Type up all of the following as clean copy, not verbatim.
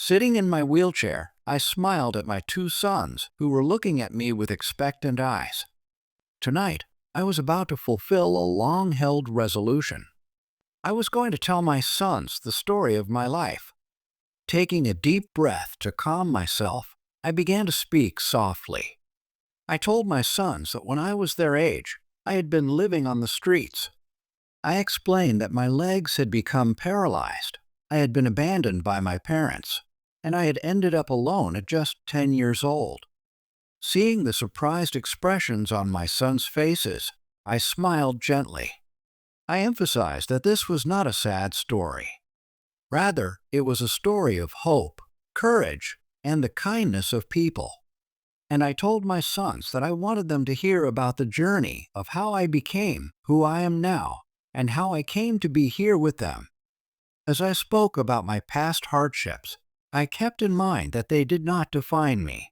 Sitting in my wheelchair, I smiled at my two sons, who were looking at me with expectant eyes. Tonight, I was about to fulfill a long-held resolution. I was going to tell my sons the story of my life. Taking a deep breath to calm myself, I began to speak softly. I told my sons that when I was their age, I had been living on the streets. I explained that my legs had become paralyzed, I had been abandoned by my parents, and I had ended up alone at just 10 years old. Seeing the surprised expressions on my sons' faces, I smiled gently. I emphasized that this was not a sad story. Rather, it was a story of hope, courage, and the kindness of people. And I told my sons that I wanted them to hear about the journey of how I became who I am now and how I came to be here with them. As I spoke about my past hardships, I kept in mind that they did not define me.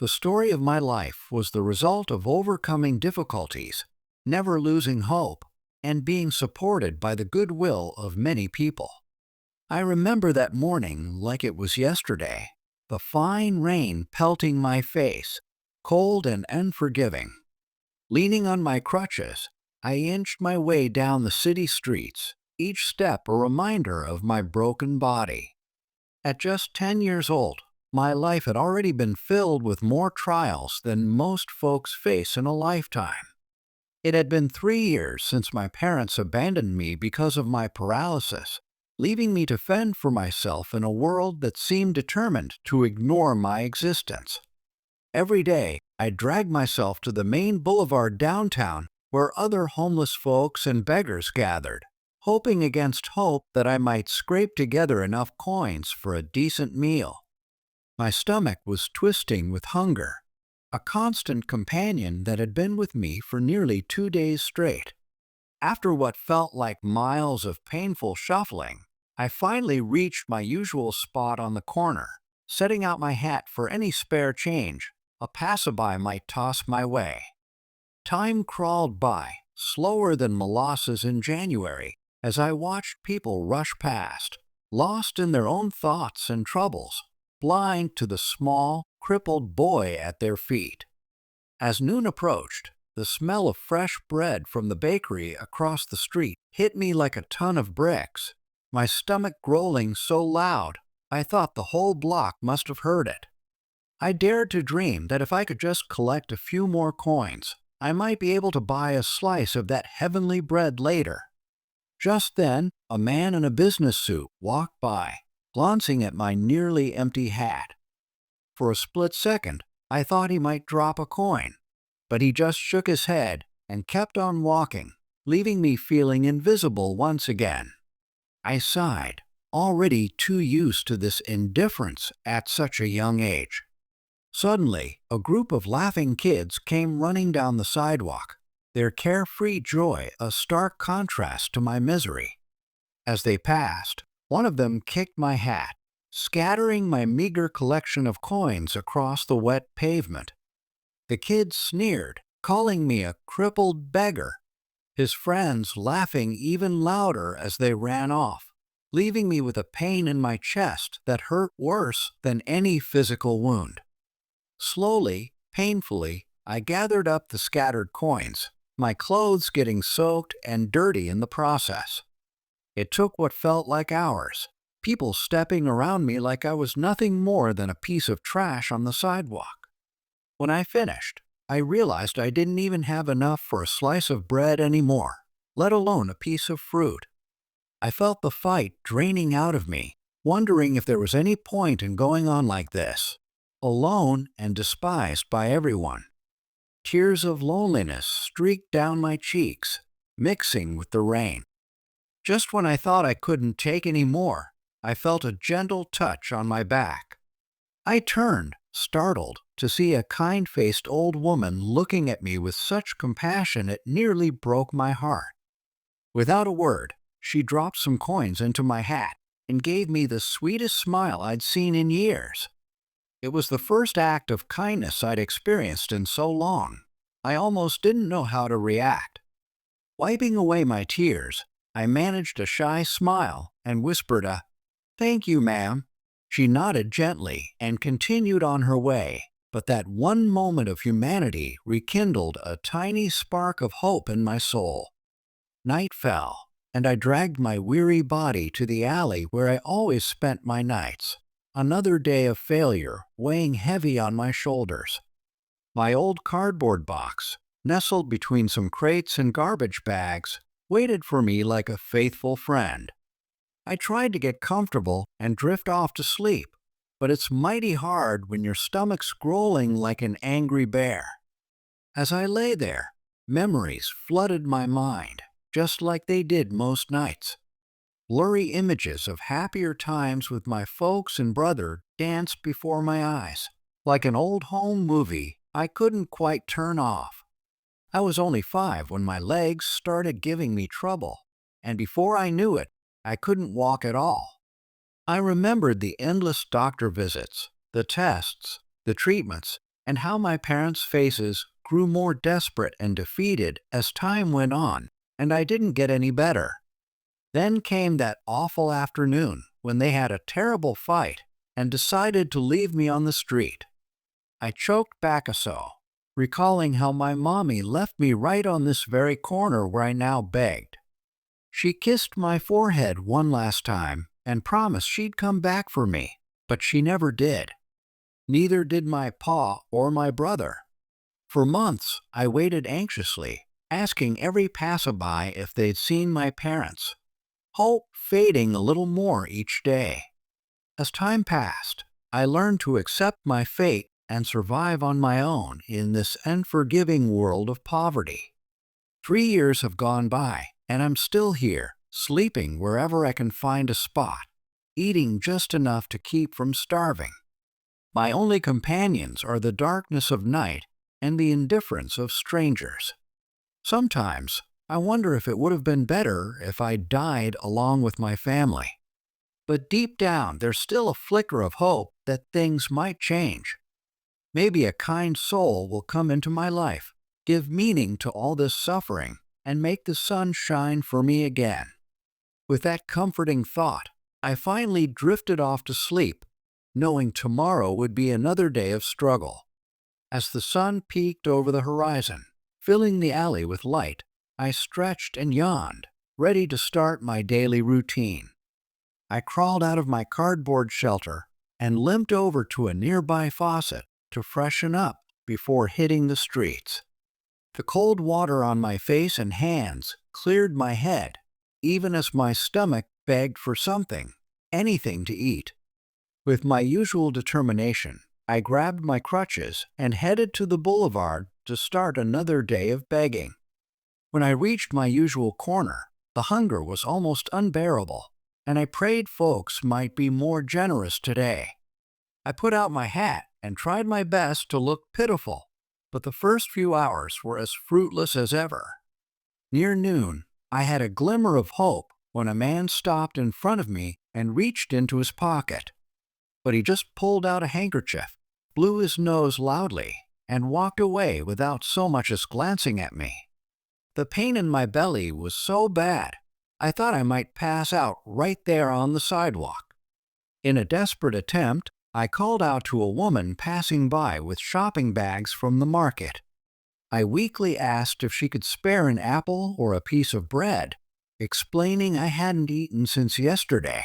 The story of my life was the result of overcoming difficulties, never losing hope, and being supported by the goodwill of many people. I remember that morning like it was yesterday, the fine rain pelting my face, cold and unforgiving. Leaning on my crutches, I inched my way down the city streets, each step a reminder of my broken body. At just 10 years old, my life had already been filled with more trials than most folks face in a lifetime. It had been 3 years since my parents abandoned me because of my paralysis, leaving me to fend for myself in a world that seemed determined to ignore my existence. Every day, I dragged myself to the main boulevard downtown where other homeless folks and beggars gathered, hoping against hope that I might scrape together enough coins for a decent meal. My stomach was twisting with hunger, a constant companion that had been with me for nearly 2 days straight. After what felt like miles of painful shuffling, I finally reached my usual spot on the corner, setting out my hat for any spare change a passerby might toss my way. Time crawled by, slower than molasses in January, as I watched people rush past, lost in their own thoughts and troubles, blind to the small, crippled boy at their feet. As noon approached, the smell of fresh bread from the bakery across the street hit me like a ton of bricks, my stomach growling so loud I thought the whole block must have heard it. I dared to dream that if I could just collect a few more coins, I might be able to buy a slice of that heavenly bread later. Just then, a man in a business suit walked by, glancing at my nearly empty hat. For a split second, I thought he might drop a coin, but he just shook his head and kept on walking, leaving me feeling invisible once again. I sighed, already too used to this indifference at such a young age. Suddenly, a group of laughing kids came running down the sidewalk, their carefree joy a stark contrast to my misery. As they passed, one of them kicked my hat, scattering my meager collection of coins across the wet pavement. The kid sneered, calling me a crippled beggar, his friends laughing even louder as they ran off, leaving me with a pain in my chest that hurt worse than any physical wound. Slowly, painfully, I gathered up the scattered coins, my clothes getting soaked and dirty in the process. It took what felt like hours, people stepping around me like I was nothing more than a piece of trash on the sidewalk. When I finished, I realized I didn't even have enough for a slice of bread anymore, let alone a piece of fruit. I felt the fight draining out of me, wondering if there was any point in going on like this, alone and despised by everyone. Tears of loneliness streaked down my cheeks, mixing with the rain. Just when I thought I couldn't take any more, I felt a gentle touch on my back. I turned, startled, to see a kind-faced old woman looking at me with such compassion it nearly broke my heart. Without a word, she dropped some coins into my hat and gave me the sweetest smile I'd seen in years. It was the first act of kindness I'd experienced in so long. I almost didn't know how to react. Wiping away my tears, I managed a shy smile and whispered a, "Thank you, ma'am." She nodded gently and continued on her way, but that one moment of humanity rekindled a tiny spark of hope in my soul. Night fell, and I dragged my weary body to the alley where I always spent my nights. Another day of failure weighing heavy on my shoulders. My old cardboard box, nestled between some crates and garbage bags, waited for me like a faithful friend. I tried to get comfortable and drift off to sleep, but it's mighty hard when your stomach's growling like an angry bear. As I lay there, memories flooded my mind, just like they did most nights. Blurry images of happier times with my folks and brother danced before my eyes. Like an old home movie I couldn't quite turn off. I was only 5 when my legs started giving me trouble, and before I knew it, I couldn't walk at all. I remembered the endless doctor visits, the tests, the treatments, and how my parents' faces grew more desperate and defeated as time went on, and I didn't get any better. Then came that awful afternoon when they had a terrible fight and decided to leave me on the street. I choked back a sob, recalling how my mommy left me right on this very corner where I now begged. She kissed my forehead one last time and promised she'd come back for me, but she never did. Neither did my pa or my brother. For months, I waited anxiously, asking every passerby if they'd seen my parents, hope fading a little more each day. As time passed, I learned to accept my fate and survive on my own in this unforgiving world of poverty. 3 years have gone by, and I'm still here, sleeping wherever I can find a spot, eating just enough to keep from starving. My only companions are the darkness of night and the indifference of strangers. Sometimes, I wonder if it would have been better if I died along with my family. But deep down, there's still a flicker of hope that things might change. Maybe a kind soul will come into my life, give meaning to all this suffering, and make the sun shine for me again. With that comforting thought, I finally drifted off to sleep, knowing tomorrow would be another day of struggle. As the sun peeked over the horizon, filling the alley with light, I stretched and yawned, ready to start my daily routine. I crawled out of my cardboard shelter and limped over to a nearby faucet to freshen up before hitting the streets. The cold water on my face and hands cleared my head, even as my stomach begged for something, anything to eat. With my usual determination, I grabbed my crutches and headed to the boulevard to start another day of begging. When I reached my usual corner, the hunger was almost unbearable, and I prayed folks might be more generous today. I put out my hat and tried my best to look pitiful, but the first few hours were as fruitless as ever. Near noon, I had a glimmer of hope when a man stopped in front of me and reached into his pocket. But he just pulled out a handkerchief, blew his nose loudly, and walked away without so much as glancing at me. The pain in my belly was so bad, I thought I might pass out right there on the sidewalk. In a desperate attempt, I called out to a woman passing by with shopping bags from the market. I weakly asked if she could spare an apple or a piece of bread, explaining I hadn't eaten since yesterday.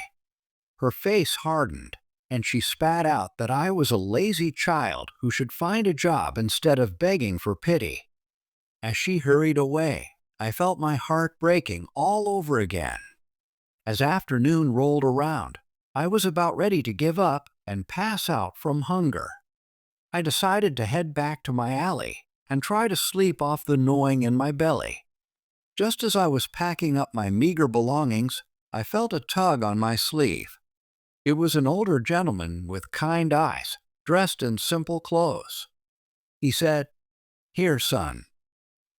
Her face hardened, and she spat out that I was a lazy child who should find a job instead of begging for pity. As she hurried away, I felt my heart breaking all over again. As afternoon rolled around, I was about ready to give up and pass out from hunger. I decided to head back to my alley and try to sleep off the gnawing in my belly. Just as I was packing up my meager belongings, I felt a tug on my sleeve. It was an older gentleman with kind eyes, dressed in simple clothes. He said, "Here, son.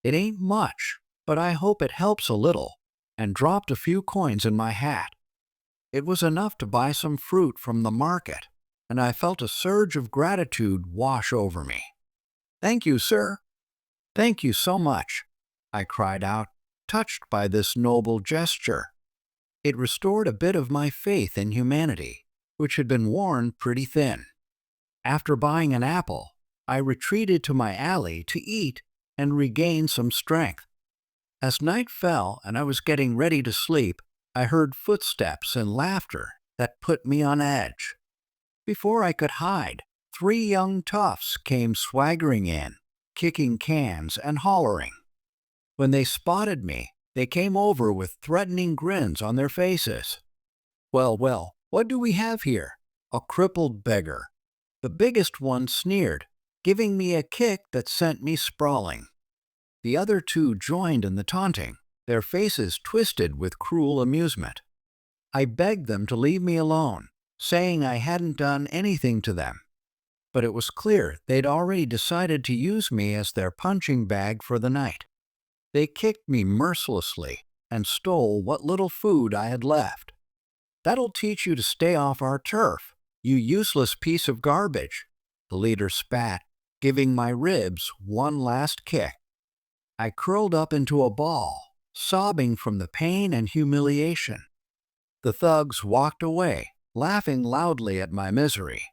It ain't much, but I hope it helps a little," and dropped a few coins in my hat. It was enough to buy some fruit from the market, and I felt a surge of gratitude wash over me. "Thank you, sir. Thank you so much," I cried out, touched by this noble gesture. It restored a bit of my faith in humanity, which had been worn pretty thin. After buying an apple, I retreated to my alley to eat and regain some strength. As night fell and I was getting ready to sleep, I heard footsteps and laughter that put me on edge. Before I could hide, 3 young toughs came swaggering in, kicking cans and hollering. When they spotted me, they came over with threatening grins on their faces. "Well, well, what do we have here? A crippled beggar." The biggest one sneered, giving me a kick that sent me sprawling. The other 2 joined in the taunting, their faces twisted with cruel amusement. I begged them to leave me alone, saying I hadn't done anything to them. But it was clear they'd already decided to use me as their punching bag for the night. They kicked me mercilessly and stole what little food I had left. "That'll teach you to stay off our turf, you useless piece of garbage," the leader spat, giving my ribs one last kick. I curled up into a ball, sobbing from the pain and humiliation. The thugs walked away, laughing loudly at my misery.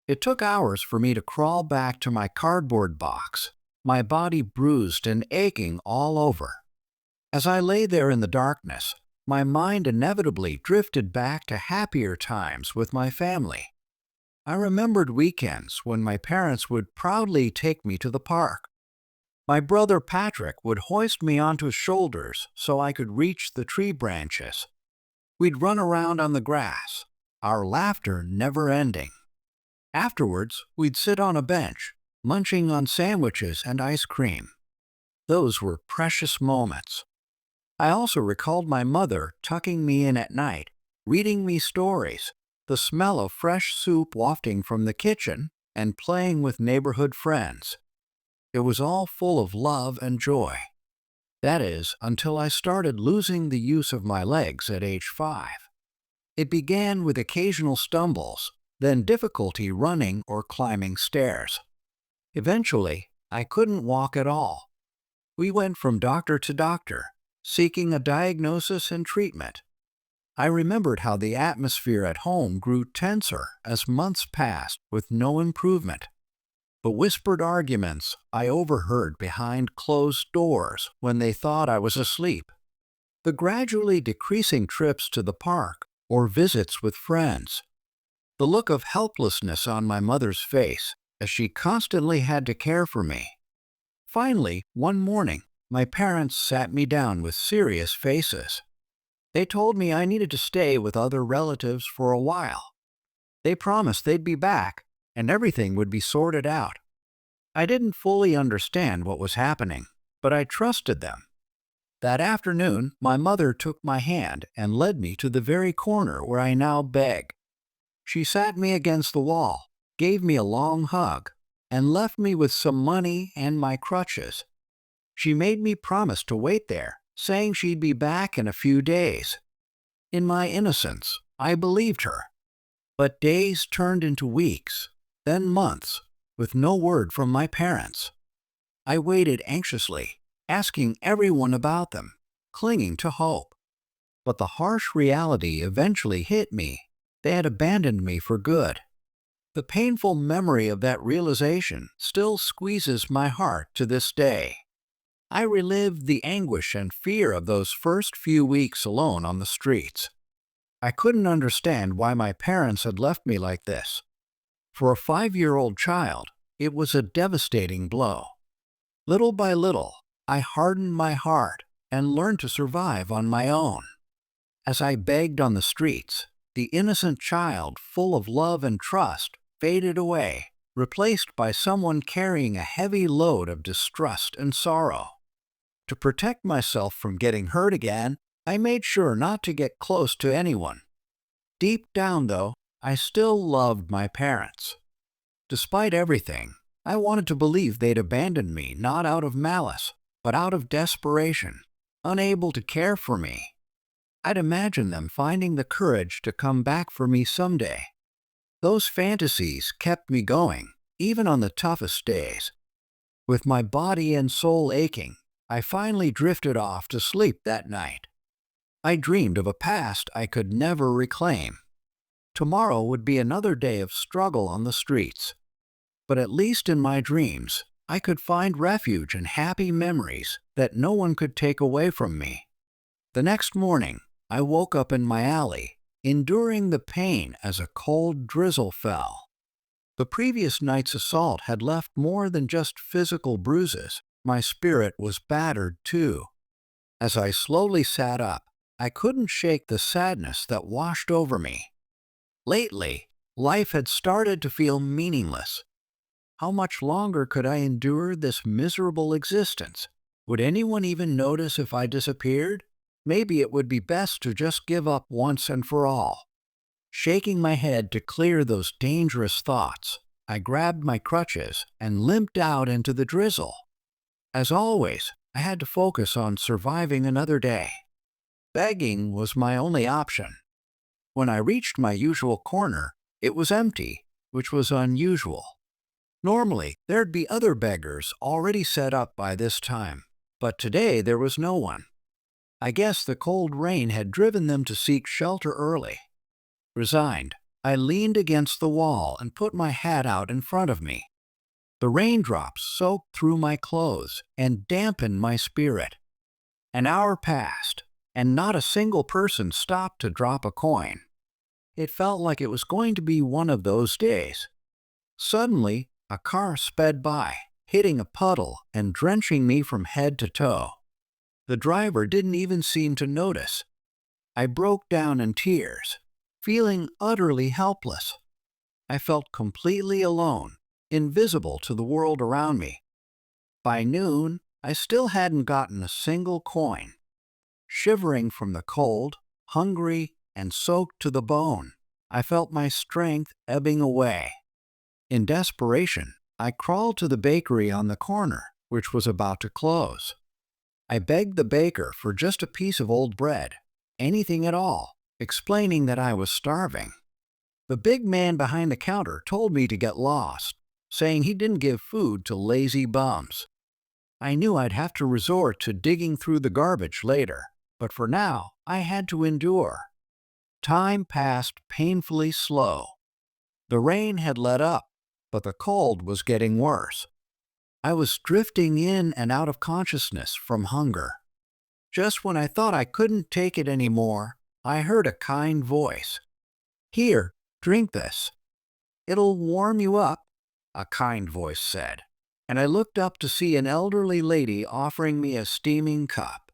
It took hours for me to crawl back to my cardboard box, my body bruised and aching all over. As I lay there in the darkness, my mind inevitably drifted back to happier times with my family. I remembered weekends when my parents would proudly take me to the park. My brother Patrick would hoist me onto his shoulders so I could reach the tree branches. We'd run around on the grass, our laughter never ending. Afterwards, we'd sit on a bench, munching on sandwiches and ice cream. Those were precious moments. I also recalled my mother tucking me in at night, reading me stories, the smell of fresh soup wafting from the kitchen, and playing with neighborhood friends. It was all full of love and joy. That is, until I started losing the use of my legs at age 5. It began with occasional stumbles, then difficulty running or climbing stairs. Eventually, I couldn't walk at all. We went from doctor to doctor, seeking a diagnosis and treatment. I remembered how the atmosphere at home grew tenser as months passed with no improvement. The whispered arguments I overheard behind closed doors when they thought I was asleep. The gradually decreasing trips to the park or visits with friends. The look of helplessness on my mother's face as she constantly had to care for me. Finally, one morning, my parents sat me down with serious faces. They told me I needed to stay with other relatives for a while. They promised they'd be back and everything would be sorted out. I didn't fully understand what was happening, but I trusted them. That afternoon, my mother took my hand and led me to the very corner where I now beg. She sat me against the wall, gave me a long hug, and left me with some money and my crutches. She made me promise to wait there, saying she'd be back in a few days. In my innocence, I believed her. But days turned into weeks, then months, with no word from my parents. I waited anxiously, asking everyone about them, clinging to hope. But the harsh reality eventually hit me. They had abandoned me for good. The painful memory of that realization still squeezes my heart to this day. I relived the anguish and fear of those first few weeks alone on the streets. I couldn't understand why my parents had left me like this. For a 5-year-old child, it was a devastating blow. Little by little, I hardened my heart and learned to survive on my own. As I begged on the streets, the innocent child, full of love and trust, faded away, replaced by someone carrying a heavy load of distrust and sorrow. To protect myself from getting hurt again, I made sure not to get close to anyone. Deep down, though, I still loved my parents. Despite everything, I wanted to believe they'd abandoned me not out of malice, but out of desperation, unable to care for me. I'd imagine them finding the courage to come back for me someday. Those fantasies kept me going, even on the toughest days. With my body and soul aching, I finally drifted off to sleep that night. I dreamed of a past I could never reclaim. Tomorrow would be another day of struggle on the streets. But at least in my dreams, I could find refuge and happy memories that no one could take away from me. The next morning, I woke up in my alley, enduring the pain as a cold drizzle fell. The previous night's assault had left more than just physical bruises. My spirit was battered too. As I slowly sat up, I couldn't shake the sadness that washed over me. Lately, life had started to feel meaningless. How much longer could I endure this miserable existence? Would anyone even notice if I disappeared? Maybe it would be best to just give up once and for all. Shaking my head to clear those dangerous thoughts, I grabbed my crutches and limped out into the drizzle. As always, I had to focus on surviving another day. Begging was my only option. When I reached my usual corner, it was empty, which was unusual. Normally, there'd be other beggars already set up by this time, but today there was no one. I guess the cold rain had driven them to seek shelter early. Resigned, I leaned against the wall and put my hat out in front of me. The raindrops soaked through my clothes and dampened my spirit. An hour passed, and not a single person stopped to drop a coin. It felt like it was going to be one of those days. Suddenly, a car sped by, hitting a puddle and drenching me from head to toe. The driver didn't even seem to notice. I broke down in tears, feeling utterly helpless. I felt completely alone, invisible to the world around me. By noon, I still hadn't gotten a single coin. Shivering from the cold, hungry, and soaked to the bone, I felt my strength ebbing away. In desperation, I crawled to the bakery on the corner, which was about to close. I begged the baker for just a piece of old bread, anything at all, explaining that I was starving. The big man behind the counter told me to get lost, saying he didn't give food to lazy bums. I knew I'd have to resort to digging through the garbage later, but for now, I had to endure. Time passed painfully slow. The rain had let up, but the cold was getting worse. I was drifting in and out of consciousness from hunger. Just when I thought I couldn't take it anymore, I heard a kind voice. "Here, drink this. It'll warm you up," a kind voice said, and I looked up to see an elderly lady offering me a steaming cup.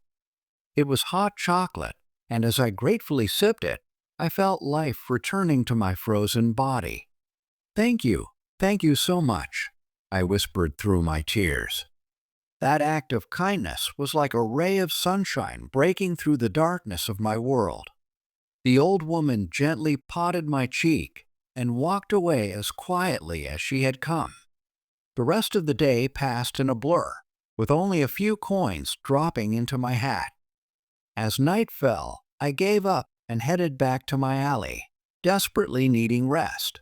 It was hot chocolate, and as I gratefully sipped it, I felt life returning to my frozen body. Thank you so much," I whispered through my tears. That act of kindness was like a ray of sunshine breaking through the darkness of my world. The old woman gently patted my cheek and walked away as quietly as she had come. The rest of the day passed in a blur, with only a few coins dropping into my hat. As night fell, I gave up and headed back to my alley, desperately needing rest.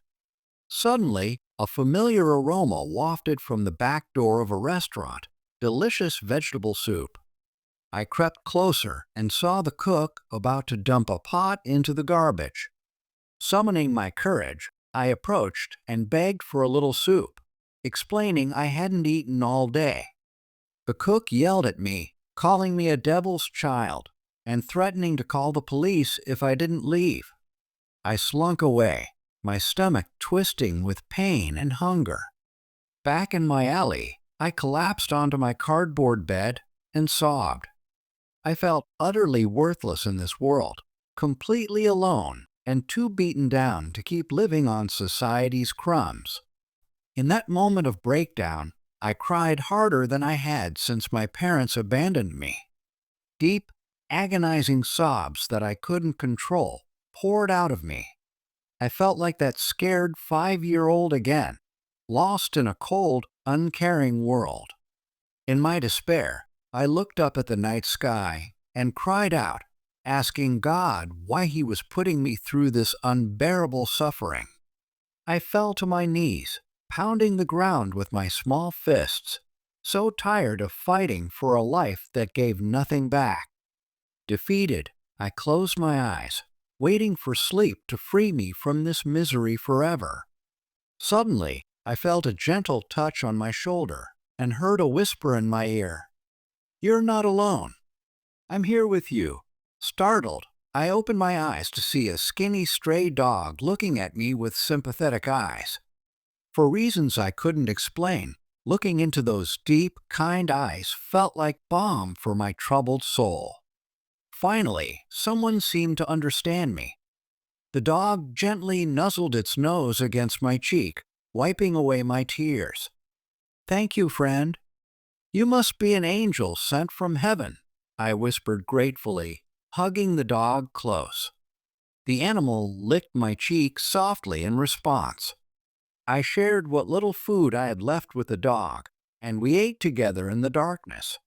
Suddenly, a familiar aroma wafted from the back door of a restaurant, delicious vegetable soup. I crept closer and saw the cook about to dump a pot into the garbage. Summoning my courage, I approached and begged for a little soup, explaining I hadn't eaten all day. The cook yelled at me, calling me a devil's child, and threatening to call the police if I didn't leave. I slunk away, my stomach twisting with pain and hunger. Back in my alley, I collapsed onto my cardboard bed and sobbed. I felt utterly worthless in this world, completely alone and too beaten down to keep living on society's crumbs. In that moment of breakdown, I cried harder than I had since my parents abandoned me. Deep, agonizing sobs that I couldn't control poured out of me. I felt like that scared 5-year-old again, lost in a cold, uncaring world. In my despair, I looked up at the night sky and cried out, asking God why He was putting me through this unbearable suffering. I fell to my knees, pounding the ground with my small fists, so tired of fighting for a life that gave nothing back. Defeated, I closed my eyes, waiting for sleep to free me from this misery forever. Suddenly, I felt a gentle touch on my shoulder and heard a whisper in my ear. "You're not alone. I'm here with you." Startled, I opened my eyes to see a skinny stray dog looking at me with sympathetic eyes. For reasons I couldn't explain, looking into those deep, kind eyes felt like balm for my troubled soul. Finally, someone seemed to understand me. The dog gently nuzzled its nose against my cheek, wiping away my tears. "Thank you, friend. You must be an angel sent from heaven," I whispered gratefully, hugging the dog close. The animal licked my cheek softly in response. I shared what little food I had left with the dog, and we ate together in the darkness.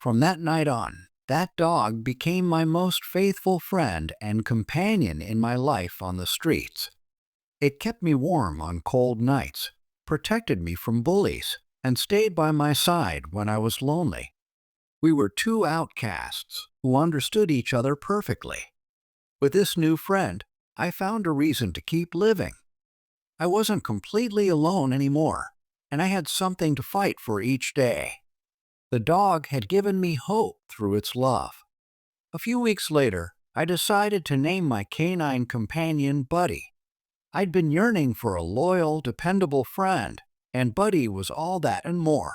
From that night on, that dog became my most faithful friend and companion in my life on the streets. It kept me warm on cold nights, protected me from bullies, and stayed by my side when I was lonely. We were two outcasts who understood each other perfectly. With this new friend, I found a reason to keep living. I wasn't completely alone anymore, and I had something to fight for each day. The dog had given me hope through its love. A few weeks later, I decided to name my canine companion Buddy. I'd been yearning for a loyal, dependable friend, and Buddy was all that and more.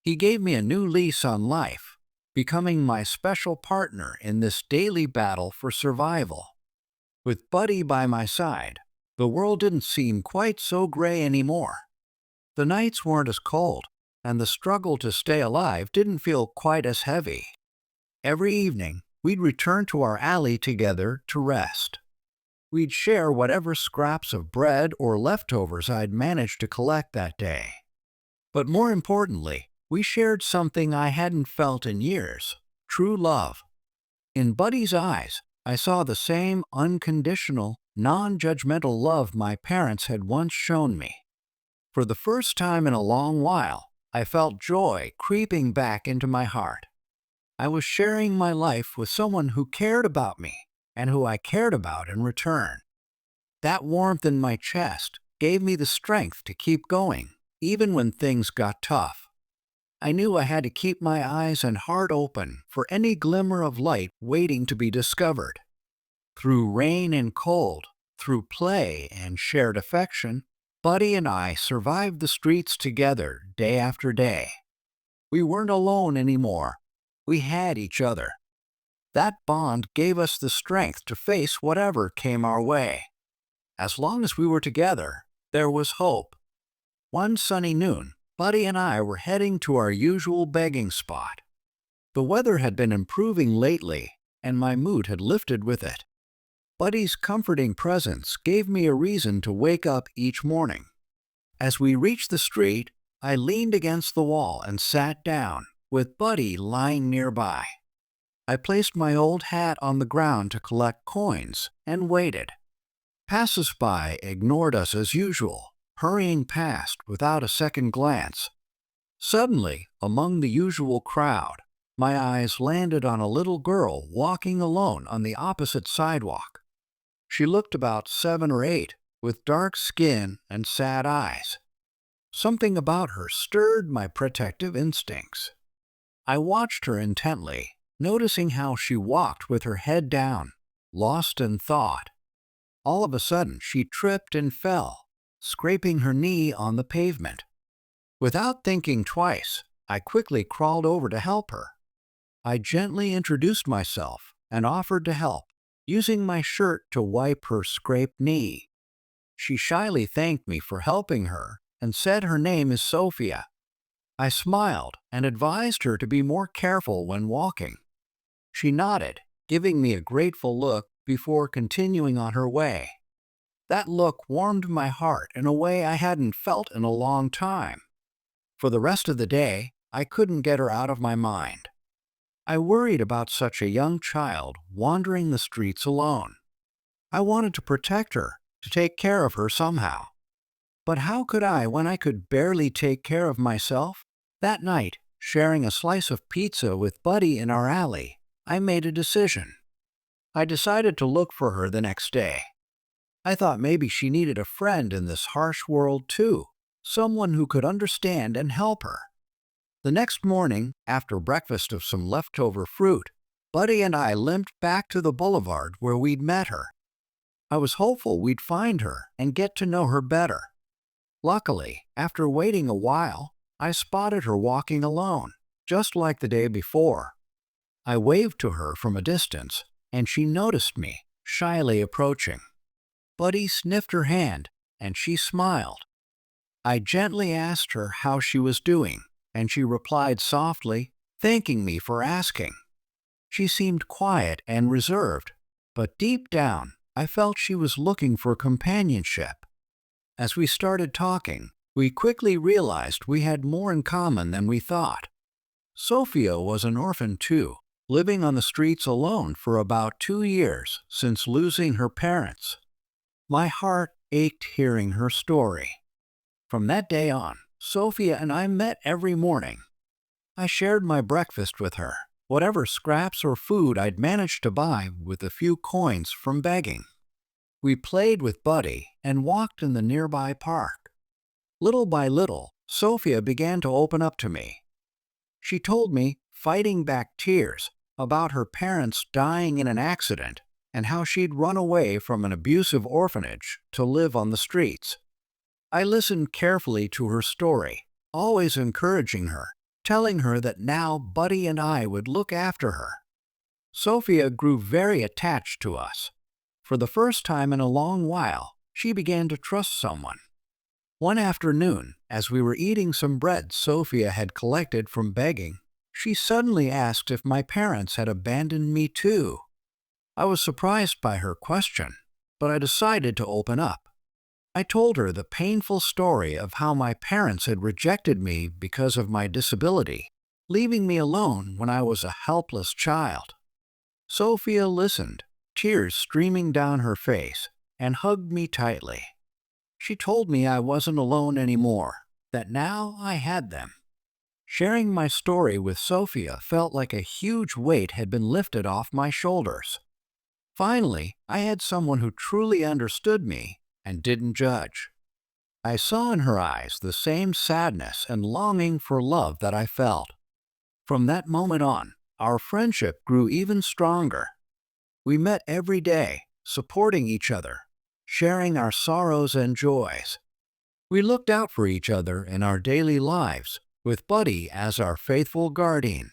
He gave me a new lease on life, becoming my special partner in this daily battle for survival. With Buddy by my side, the world didn't seem quite so gray anymore. The nights weren't as cold, and the struggle to stay alive didn't feel quite as heavy. Every evening, we'd return to our alley together to rest. We'd share whatever scraps of bread or leftovers I'd managed to collect that day. But more importantly, we shared something I hadn't felt in years: true love. In Buddy's eyes, I saw the same unconditional, non-judgmental love my parents had once shown me. For the first time in a long while, I felt joy creeping back into my heart. I was sharing my life with someone who cared about me and who I cared about in return. That warmth in my chest gave me the strength to keep going, even when things got tough. I knew I had to keep my eyes and heart open for any glimmer of light waiting to be discovered. Through rain and cold, through play and shared affection, Buddy and I survived the streets together day after day. We weren't alone anymore. We had each other. That bond gave us the strength to face whatever came our way. As long as we were together, there was hope. One sunny noon, Buddy and I were heading to our usual begging spot. The weather had been improving lately, and my mood had lifted with it. Buddy's comforting presence gave me a reason to wake up each morning. As we reached the street, I leaned against the wall and sat down, with Buddy lying nearby. I placed my old hat on the ground to collect coins and waited. Passers-by ignored us as usual, hurrying past without a second glance. Suddenly, among the usual crowd, my eyes landed on a little girl walking alone on the opposite sidewalk. She looked about 7 or 8, with dark skin and sad eyes. Something about her stirred my protective instincts. I watched her intently, noticing how she walked with her head down, lost in thought. All of a sudden, she tripped and fell, scraping her knee on the pavement. Without thinking twice, I quickly crawled over to help her. I gently introduced myself and offered to help, using my shirt to wipe her scraped knee. She shyly thanked me for helping her and said her name is Sophia. I smiled and advised her to be more careful when walking. She nodded, giving me a grateful look before continuing on her way. That look warmed my heart in a way I hadn't felt in a long time. For the rest of the day, I couldn't get her out of my mind. I worried about such a young child wandering the streets alone. I wanted to protect her, to take care of her somehow. But how could I when I could barely take care of myself? That night, sharing a slice of pizza with Buddy in our alley, I made a decision. I decided to look for her the next day. I thought maybe she needed a friend in this harsh world too, someone who could understand and help her. The next morning, after breakfast of some leftover fruit, Buddy and I limped back to the boulevard where we'd met her. I was hopeful we'd find her and get to know her better. Luckily, after waiting a while, I spotted her walking alone, just like the day before. I waved to her from a distance, and she noticed me, shyly approaching. Buddy sniffed her hand, and she smiled. I gently asked her how she was doing, and she replied softly, thanking me for asking. She seemed quiet and reserved, but deep down, I felt she was looking for companionship. As we started talking, we quickly realized we had more in common than we thought. Sophia was an orphan too, living on the streets alone for about 2 years since losing her parents. My heart ached hearing her story. From that day on, Sophia and I met every morning. I shared my breakfast with her, whatever scraps or food I'd managed to buy with a few coins from begging. We played with Buddy and walked in the nearby park. Little by little, Sophia began to open up to me. She told me, fighting back tears, about her parents dying in an accident and how she'd run away from an abusive orphanage to live on the streets. I listened carefully to her story, always encouraging her, telling her that now Buddy and I would look after her. Sophia grew very attached to us. For the first time in a long while, she began to trust someone. One afternoon, as we were eating some bread Sophia had collected from begging, she suddenly asked if my parents had abandoned me too. I was surprised by her question, but I decided to open up. I told her the painful story of how my parents had rejected me because of my disability, leaving me alone when I was a helpless child. Sophia listened, tears streaming down her face, and hugged me tightly. She told me I wasn't alone anymore, that now I had them. Sharing my story with Sophia felt like a huge weight had been lifted off my shoulders. Finally, I had someone who truly understood me and didn't judge. I saw in her eyes the same sadness and longing for love that I felt. From that moment on, our friendship grew even stronger. We met every day, supporting each other, sharing our sorrows and joys. We looked out for each other in our daily lives, with Buddy as our faithful guardian.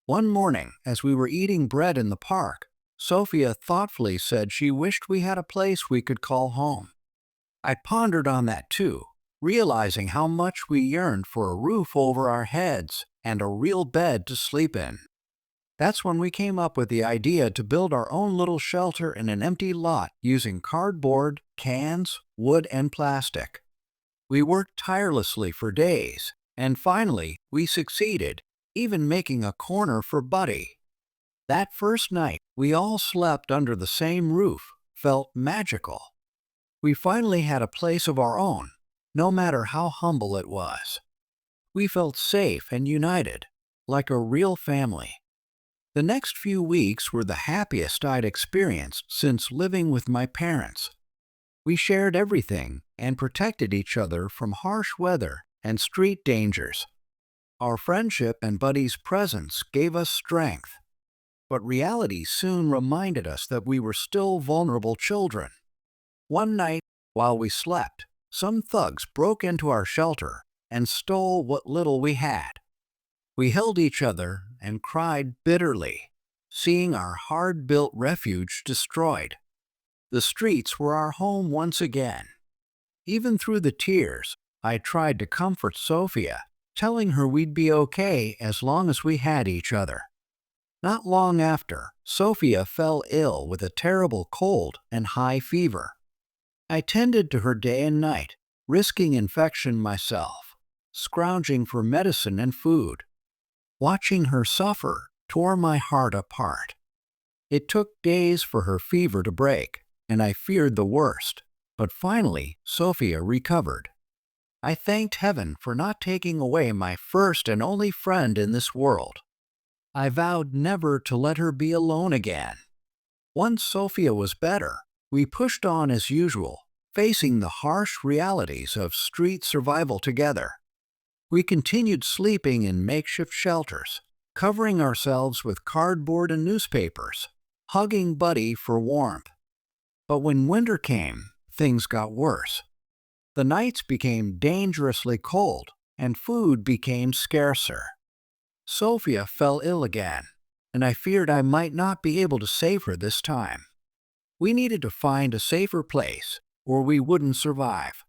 One morning, as we were eating bread in the park, Sophia thoughtfully said she wished we had a place we could call home. I pondered on that too, realizing how much we yearned for a roof over our heads and a real bed to sleep in. That's when we came up with the idea to build our own little shelter in an empty lot using cardboard, cans, wood, and plastic. We worked tirelessly for days, and finally we succeeded, even making a corner for Buddy. That first night, we all slept under the same roof, felt magical. We finally had a place of our own, no matter how humble it was. We felt safe and united, like a real family. The next few weeks were the happiest I'd experienced since living with my parents. We shared everything and protected each other from harsh weather and street dangers. Our friendship and Buddy's presence gave us strength. But reality soon reminded us that we were still vulnerable children. One night, while we slept, some thugs broke into our shelter and stole what little we had. We held each other and cried bitterly, seeing our hard-built refuge destroyed. The streets were our home once again. Even through the tears, I tried to comfort Sophia, telling her we'd be okay as long as we had each other. Not long after, Sophia fell ill with a terrible cold and high fever. I tended to her day and night, risking infection myself, scrounging for medicine and food. Watching her suffer tore my heart apart. It took days for her fever to break, and I feared the worst, but finally Sophia recovered. I thanked heaven for not taking away my first and only friend in this world. I vowed never to let her be alone again. Once Sophia was better, we pushed on as usual, facing the harsh realities of street survival together. We continued sleeping in makeshift shelters, covering ourselves with cardboard and newspapers, hugging Buddy for warmth. But when winter came, things got worse. The nights became dangerously cold, and food became scarcer. Sophia fell ill again, and I feared I might not be able to save her this time. We needed to find a safer place, or we wouldn't survive.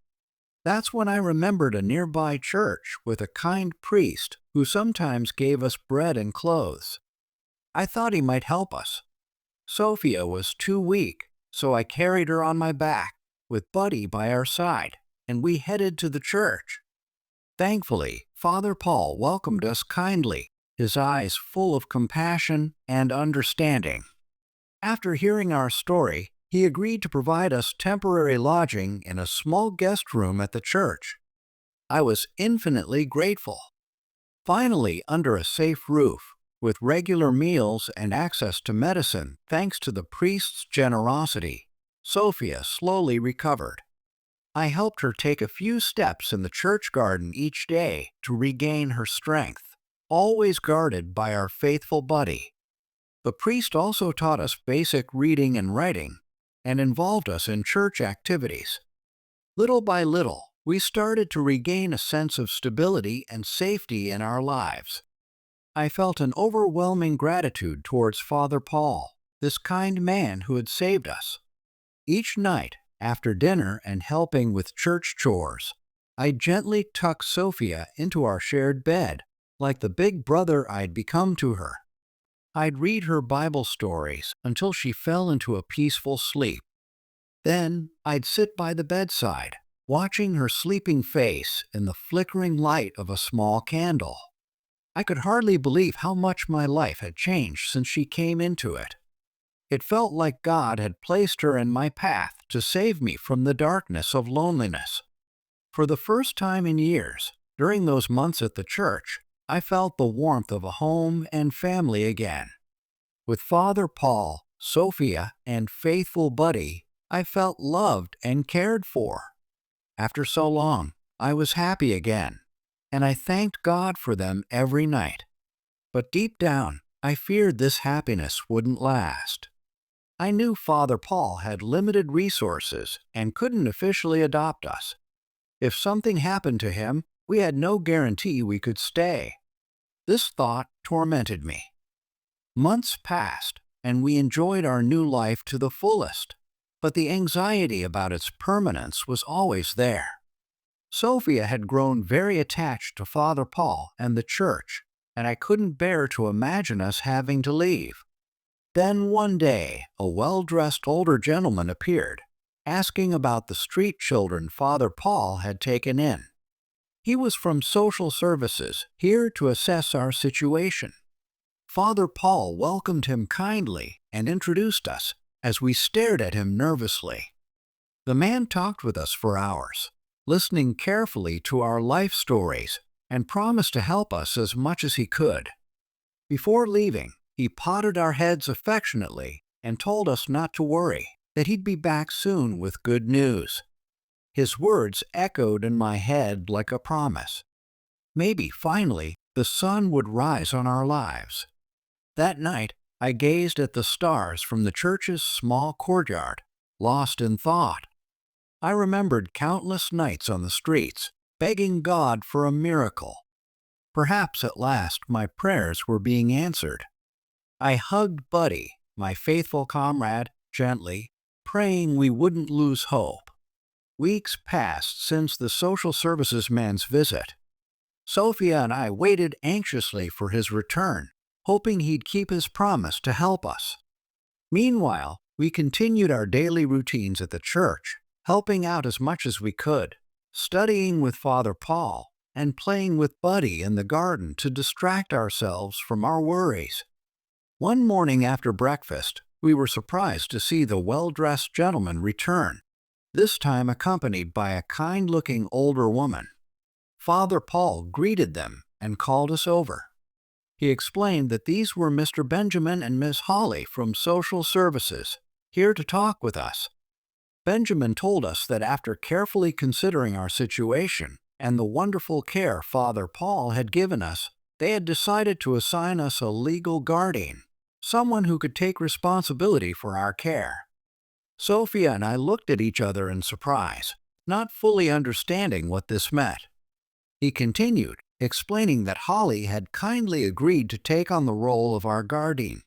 That's when I remembered a nearby church with a kind priest who sometimes gave us bread and clothes. I thought he might help us. Sophia was too weak, so I carried her on my back, with Buddy by our side, and we headed to the church. Thankfully, Father Paul welcomed us kindly, his eyes full of compassion and understanding. After hearing our story, he agreed to provide us temporary lodging in a small guest room at the church. I was infinitely grateful. Finally, under a safe roof, with regular meals and access to medicine thanks to the priest's generosity, Sophia slowly recovered. I helped her take a few steps in the church garden each day to regain her strength, always guarded by our faithful Buddy. The priest also taught us basic reading and writing, and involved us in church activities. Little by little, we started to regain a sense of stability and safety in our lives. I felt an overwhelming gratitude towards Father Paul, this kind man who had saved us. Each night, after dinner and helping with church chores, I gently tucked Sophia into our shared bed, like the big brother I'd become to her. I'd read her Bible stories until she fell into a peaceful sleep. Then I'd sit by the bedside, watching her sleeping face in the flickering light of a small candle. I could hardly believe how much my life had changed since she came into it. It felt like God had placed her in my path to save me from the darkness of loneliness. For the first time in years, during those months at the church, I felt the warmth of a home and family again. With Father Paul, Sophia, and faithful Buddy, I felt loved and cared for. After so long, I was happy again, and I thanked God for them every night. But deep down, I feared this happiness wouldn't last. I knew Father Paul had limited resources and couldn't officially adopt us. If something happened to him, we had no guarantee we could stay. This thought tormented me. Months passed, and we enjoyed our new life to the fullest, but the anxiety about its permanence was always there. Sophia had grown very attached to Father Paul and the church, and I couldn't bear to imagine us having to leave. Then one day, a well-dressed older gentleman appeared, asking about the street children Father Paul had taken in. He was from social services, here to assess our situation. Father Paul welcomed him kindly and introduced us as we stared at him nervously. The man talked with us for hours, listening carefully to our life stories, and promised to help us as much as he could. Before leaving, he patted our heads affectionately and told us not to worry, that he'd be back soon with good news. His words echoed in my head like a promise. Maybe, finally, the sun would rise on our lives. That night, I gazed at the stars from the church's small courtyard, lost in thought. I remembered countless nights on the streets, begging God for a miracle. Perhaps at last my prayers were being answered. I hugged Buddy, my faithful comrade, gently, praying we wouldn't lose hope. Weeks passed since the social services man's visit. Sophia and I waited anxiously for his return, hoping he'd keep his promise to help us. Meanwhile, we continued our daily routines at the church, helping out as much as we could, studying with Father Paul, and playing with Buddy in the garden to distract ourselves from our worries. One morning after breakfast, we were surprised to see the well-dressed gentleman return, this time accompanied by a kind-looking older woman. Father Paul greeted them and called us over. He explained that these were Mr. Benjamin and Miss Holly from Social Services, here to talk with us. Benjamin told us that after carefully considering our situation and the wonderful care Father Paul had given us, they had decided to assign us a legal guardian, someone who could take responsibility for our care. Sophia and I looked at each other in surprise, not fully understanding what this meant. He continued, explaining that Holly had kindly agreed to take on the role of our guardian.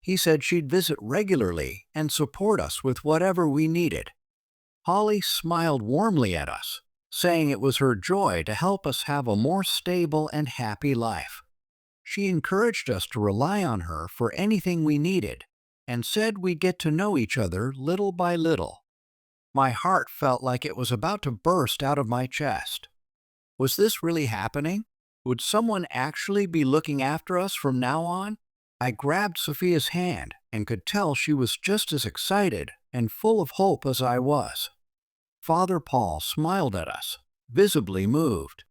He said she'd visit regularly and support us with whatever we needed. Holly smiled warmly at us, saying it was her joy to help us have a more stable and happy life. She encouraged us to rely on her for anything we needed, and said we'd get to know each other little by little. My heart felt like it was about to burst out of my chest. Was this really happening? Would someone actually be looking after us from now on? I grabbed Sophia's hand and could tell she was just as excited and full of hope as I was. Father Paul smiled at us, visibly moved.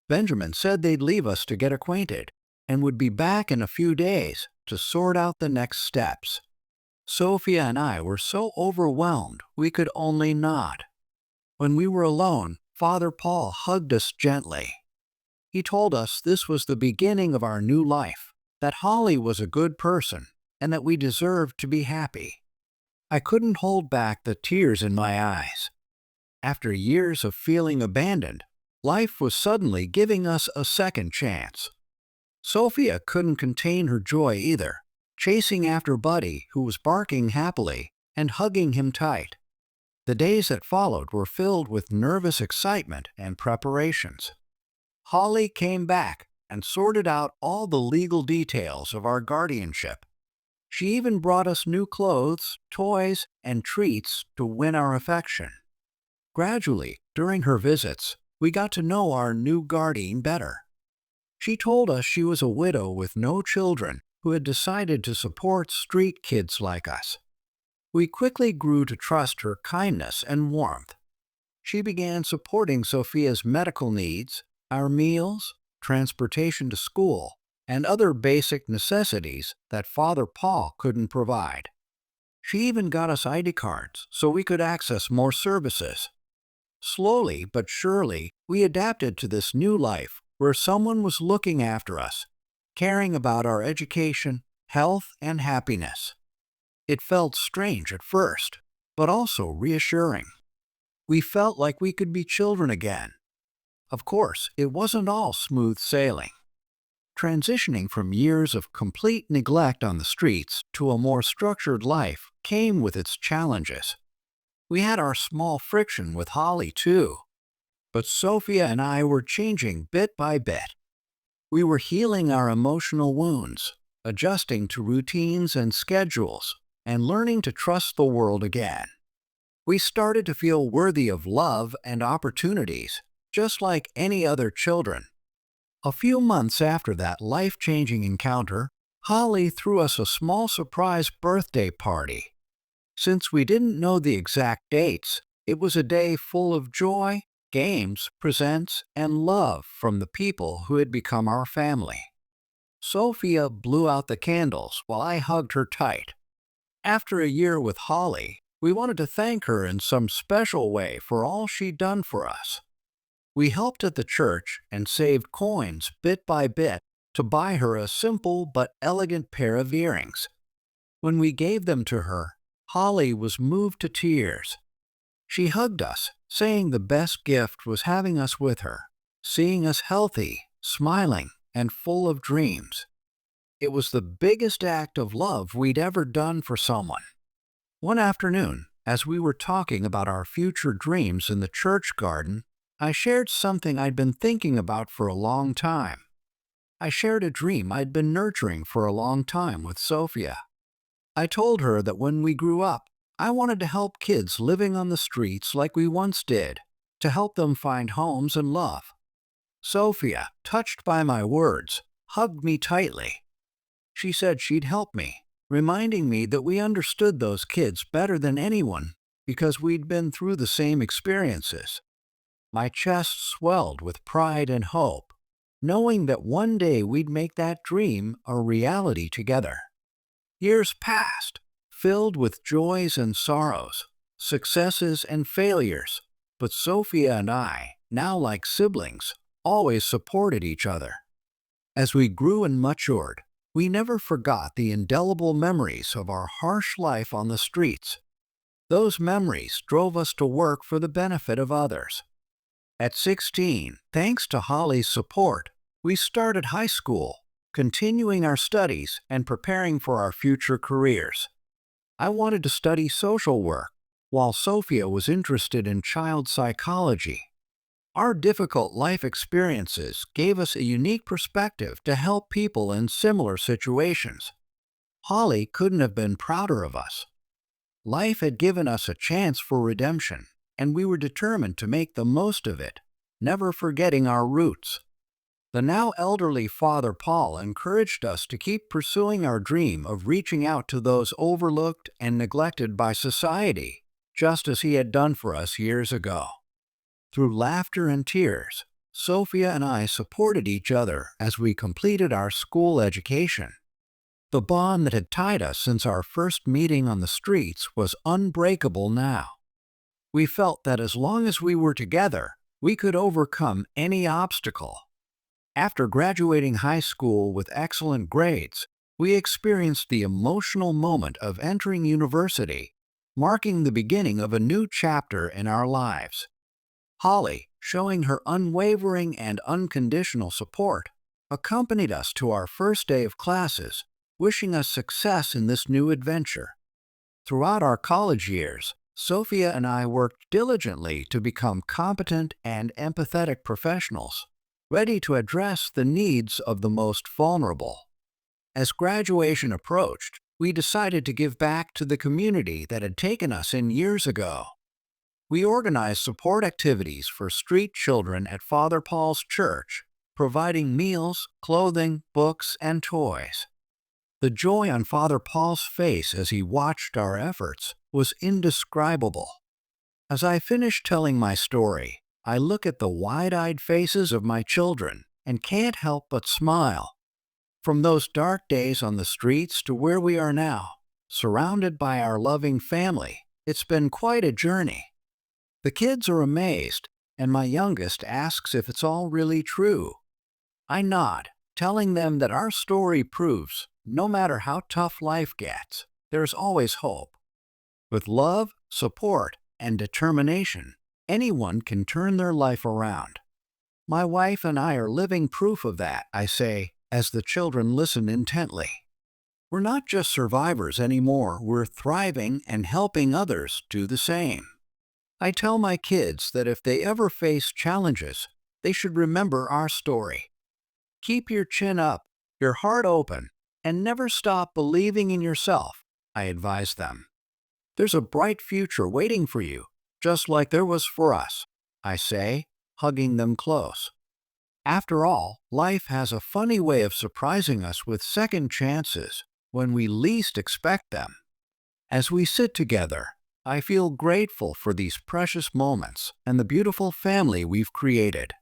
Benjamin said they'd leave us to get acquainted and would be back in a few days to sort out the next steps. Sophia and I were so overwhelmed we could only nod. When we were alone, Father Paul hugged us gently. He told us this was the beginning of our new life, that Holly was a good person, and that we deserved to be happy. I couldn't hold back the tears in my eyes. After years of feeling abandoned, life was suddenly giving us a second chance. Sophia couldn't contain her joy either, chasing after Buddy, who was barking happily, and hugging him tight. The days that followed were filled with nervous excitement and preparations. Holly came back and sorted out all the legal details of our guardianship. She even brought us new clothes, toys, and treats to win our affection. Gradually, during her visits, we got to know our new guardian better. She told us she was a widow with no children who had decided to support street kids like us. We quickly grew to trust her kindness and warmth. She began supporting Sophia's medical needs, our meals, transportation to school, and other basic necessities that Father Paul couldn't provide. She even got us ID cards so we could access more services. Slowly but surely, we adapted to this new life where someone was looking after us, caring about our education, health, and happiness. It felt strange at first, but also reassuring. We felt like we could be children again. Of course, it wasn't all smooth sailing. Transitioning from years of complete neglect on the streets to a more structured life came with its challenges. We had our small friction with Holly too, but Sophia and I were changing bit by bit. We were healing our emotional wounds, adjusting to routines and schedules, and learning to trust the world again. We started to feel worthy of love and opportunities, just like any other children. A few months after that life-changing encounter, Holly threw us a small surprise birthday party. Since we didn't know the exact dates, it was a day full of joy, games, presents, and love from the people who had become our family. Sophia blew out the candles while I hugged her tight. After a year with Holly, we wanted to thank her in some special way for all she'd done for us. We helped at the church and saved coins bit by bit to buy her a simple but elegant pair of earrings. When we gave them to her, Holly was moved to tears. She hugged us, saying the best gift was having us with her, seeing us healthy, smiling, and full of dreams. It was the biggest act of love we'd ever done for someone. One afternoon, as we were talking about our future dreams in the church garden, I shared something I'd been thinking about for a long time. I shared a dream I'd been nurturing for a long time with Sophia. I told her that when we grew up, I wanted to help kids living on the streets like we once did, to help them find homes and love. Sophia, touched by my words, hugged me tightly. She said she'd help me, reminding me that we understood those kids better than anyone because we'd been through the same experiences. My chest swelled with pride and hope. knowing that one day we'd make that dream a reality together. Years passed, filled with joys and sorrows, successes and failures, but Sophia and I, now like siblings, always supported each other. As we grew and matured, we never forgot the indelible memories of our harsh life on the streets. Those memories drove us to work for the benefit of others. At 16, thanks to Holly's support, we started high school, continuing our studies and preparing for our future careers. I wanted to study social work, while Sophia was interested in child psychology. Our difficult life experiences gave us a unique perspective to help people in similar situations. Holly couldn't have been prouder of us. Life had given us a chance for redemption, and we were determined to make the most of it, never forgetting our roots. The now elderly Father Paul encouraged us to keep pursuing our dream of reaching out to those overlooked and neglected by society, just as he had done for us years ago. Through laughter and tears, Sophia and I supported each other as we completed our school education. The bond that had tied us since our first meeting on the streets was unbreakable now. We felt that as long as we were together, we could overcome any obstacle. After graduating high school with excellent grades, we experienced the emotional moment of entering university, marking the beginning of a new chapter in our lives. Holly, showing her unwavering and unconditional support, accompanied us to our first day of classes, wishing us success in this new adventure. Throughout our college years, Sophia and I worked diligently to become competent and empathetic professionals, ready to address the needs of the most vulnerable. As graduation approached, we decided to give back to the community that had taken us in years ago. We organized support activities for street children at Father Paul's church, providing meals, clothing, books, and toys. The joy on Father Paul's face as he watched our efforts was indescribable. As I finish telling my story, I look at the wide-eyed faces of my children and can't help but smile. From those dark days on the streets to where we are now, surrounded by our loving family, it's been quite a journey. The kids are amazed, and my youngest asks if it's all really true. I nod, telling them that our story proves, no matter how tough life gets, there's always hope. With love, support, and determination, anyone can turn their life around. My wife and I are living proof of that, I say, as the children listen intently. We're not just survivors anymore, we're thriving and helping others do the same. I tell my kids that if they ever face challenges, they should remember our story. Keep your chin up, your heart open, and never stop believing in yourself, I advise them. There's a bright future waiting for you, just like there was for us, I say, hugging them close. After all, life has a funny way of surprising us with second chances when we least expect them. As we sit together, I feel grateful for these precious moments and the beautiful family we've created.